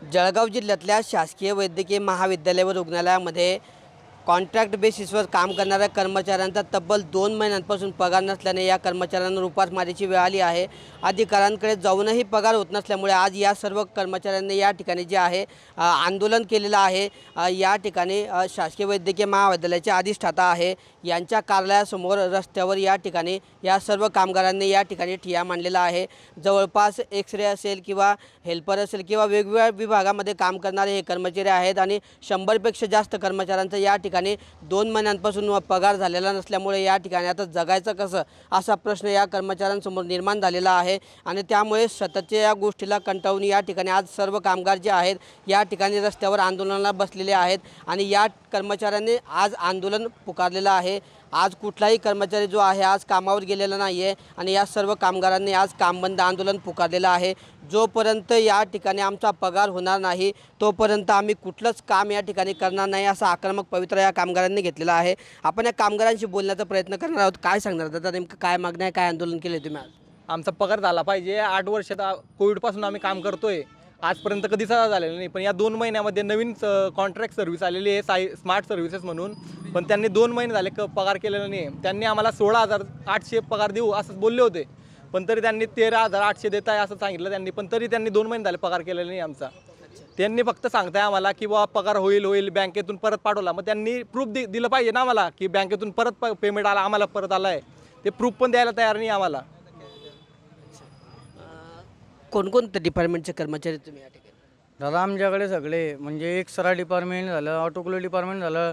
जळगाव जिल्ह्यातल्या शासकीय वैद्यकीय महाविद्यालय व रुग्णालयामध्ये कॉन्ट्रॅक्ट बेसिसवर काम करणाऱ्या कर्मचाऱ्यांचा तब्बल 2 महिन्यांपासून पगार नसल्याने या कर्मचाऱ्यांना उपासमारीची वेळ आली आहे। अधिकाऱ्यांकडे जाऊनही पगार होत नसल्यामुळे आज या सर्व कर्मचाऱ्यांनी या ठिकाणी जे आहे आंदोलन केलेलं आहे। या ठिकाणी शासकीय वैद्यकीय महाविद्यालयाचे अधिष्ठाता आहे यांच्या कार्यालयासमोर रस्त्यावर या ठिकाणी या सर्व कामगारांनी या ठिकाणी ठिय्या मांडलेला आहे। जवळपास एक्स-रे असेल किंवा हेल्पर असेल किंवा वेगवेगळ्या विभागामध्ये काम करणारे हे कर्मचारी आहेत आणि 100 पेक्षा जास्त कर्मचाऱ्यांचं या ठिकाणी 2 महिन्यांपासून पगार झालेला नसल्यामुळे या ठिकाणी आता जगायचं कसं असा प्रश्न या कर्मचाऱ्यांसमोर निर्माण झालेला आहे आणि त्यामुळे सततच्या या गोष्टीला कंटाळून या ठिकाणी आज सर्व कामगार जे आहेत या ठिकाणी रस्त्यावर आंदोलनाला बसलेले आहेत आणि या कर्मचाऱ्यांनी आज आंदोलन पुकारलेलं आहे। आज कुठलाही कर्मचारी जो आहे आज कामावर गेलेला नाही आहे आणि या सर्व कामगारांनी आज कामबंद आंदोलन पुकारलेलं आहे। जोपर्यंत या ठिकाणी आमचा पगार होणार नाही तोपर्यंत आम्ही कुठलंच काम या ठिकाणी करणार नाही असा आक्रमक पवित्रा या कामगारांनी घेतलेला आहे। आपण या कामगारांशी बोलण्याचा प्रयत्न करणार आहोत। काय सांगणार दादा, नेमकं काय मागणं आहे, काय आंदोलन केले तुम्ही आज? आमचा पगार झाला पाहिजे। 8 वर्षात कोविडपासून आम्ही काम करतोय, आजपर्यंत कधीच झालेलं नाही। पण या 2 महिन्यामध्ये नवीन कॉन्ट्रॅक्ट सर्व्हिस आलेली आहे स्मार्ट सर्व्हिसेस म्हणून, पण त्यांनी 2 महिने झाले पगार केलेला नाही। त्यांनी आम्हाला 16,800 पगार देऊ असं बोलले होते, पण तरी त्यांनी 13,800 देत आहे असं सांगितलं त्यांनी, पण तरी त्यांनी 2 महिने झाले पगार केलेला नाही आमचा। त्यांनी फक्त सांगताय आम्हाला की बाबा पगार होईल बँकेतून परत पाठवला, मग त्यांनी प्रूफ दिलं पाहिजे ना आम्हाला की बँकेतून परत पेमेंट आला, आम्हाला परत आला आहे। ते प्रूफ पण द्यायला तयार नाही आम्हाला। कोणकोणत्या डिपार्टमेंटचे कर्मचारी तुम्ही या ठिकाणी? दादा आमच्याकडे सगळे म्हणजे एक्सरा डिपार्टमेंट झालं, ऑटोक्युलर डिपार्टमेंट झालं,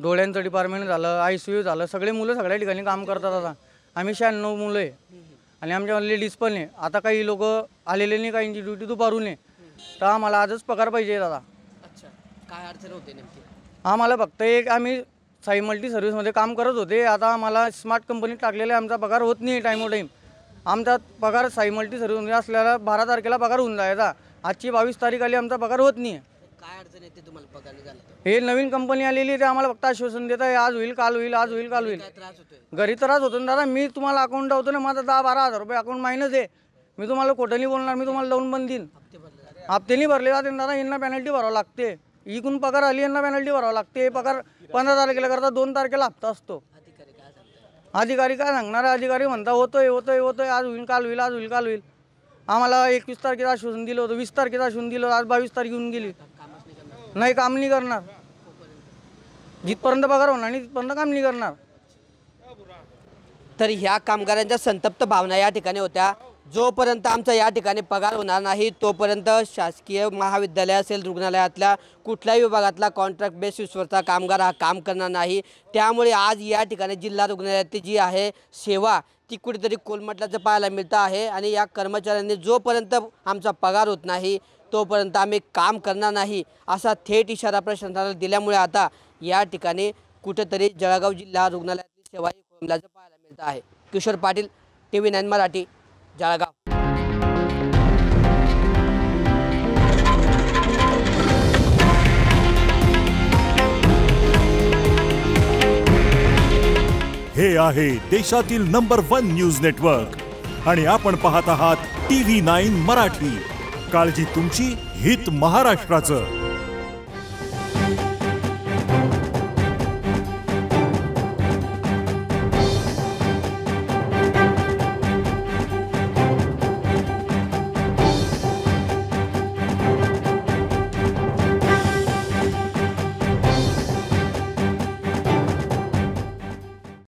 डोळ्यांचं डिपार्टमेंट झालं, ICU झालं, सगळे मुलं सगळ्या ठिकाणी काम करतात। दादा आम्ही 96 मुलं आहे आणि आमच्या लेडीज पण आहे। आता काही लोक आलेले नाही, काहींची ड्युटी दुपारून आहे, तर आम्हाला आजच पगार पाहिजे दादा। अच्छा, काय अडचण होते नेमकी? आम्हाला फक्त एक आम्ही साई मल्टी सर्व्हिसमध्ये काम करत होते, आता आम्हाला स्मार्ट कंपनीत टाकलेले आमचा पगार होत नाही टाईमोटाईम। आमचा पगार साई मल्टी सर्व्हिसमध्ये असल्याला 12 तारखेला पगार होऊन जायचा, आजची 22 तारीख आली, आमचा पगार होत नाही। काय अडचण येते तुम्हाला पगार झाला? हे नवीन कंपनी आलेली आहे, ते आम्हाला फक्त आश्वासन देत आहे आज होईल काल होईल, आज होईल काल होईल। त्रास होतोय? घरी त्रास होतो ना दादा, मी तुम्हाला अकाउंट लावतो ना, माझा 10-12 हजार रुपये अकाउंट मायनस आहे। मी तुम्हाला खोटं नाही बोलणार, मी तुम्हाला लावून पण देईन। हप्ते नाही भरले जाते दादा, यांना पेनल्टी भरावं लागते। इकून पगार आली यांना पेनल्टी भरावं लागते। पगार 15 तारखेला करता 2 तारखेला हप्ता असतो। अधिकारी काय सांगणार? अधिकारी म्हणता होतोय होतोय होतोय, आज होईल काल होईल, आज होईल काल होईल। आम्हाला 21 तारखेला आश्वासन दिलं होतं, 20 तारखेला आश्वासन दिलं, आज 22 तारीख येऊन गेली, नाही काम नाही करणार। जिथपर्यंत पगार होणार नाही तिथपर्यंत काम नाही करणार। तर ह्या कामगारांच्या संतप्त भावना या ठिकाणी होत्या। जोपर्यंत आमचा या ठिकाणी पगार होणार नाही तोपर्यंत शासकीय महाविद्यालय असेल, रुग्णालयातल्या कुठल्याही विभागातला कॉन्ट्रॅक्ट बेसिसवरचा कामगार हा काम करणार नाही। त्यामुळे आज या ठिकाणी जिल्हा रुग्णालयाची जी आहे सेवा ती कुठेतरी कोलमटल्याचं पाहायला मिळतं आहे आणि या कर्मचाऱ्यांनी जोपर्यंत आमचा पगार होत नाही तोपर्यंत आम्ही काम करणार नाही असा थेट इशारा प्रशासनाला दिल्यामुळे आता या ठिकाणी कुठेतरी जळगाव जिल्हा रुग्णालयातली सेवाही कोलमटल्याचं पाहायला मिळतं आहे। किशोर पाटील, TV9 मराठी, जळगाव। हे आहे देशातील नंबर 1 न्यूज नेटवर्क आणि आपण पाहत आहात TV9 मराठी। काळजी तुमची, हित महाराष्ट्राचं।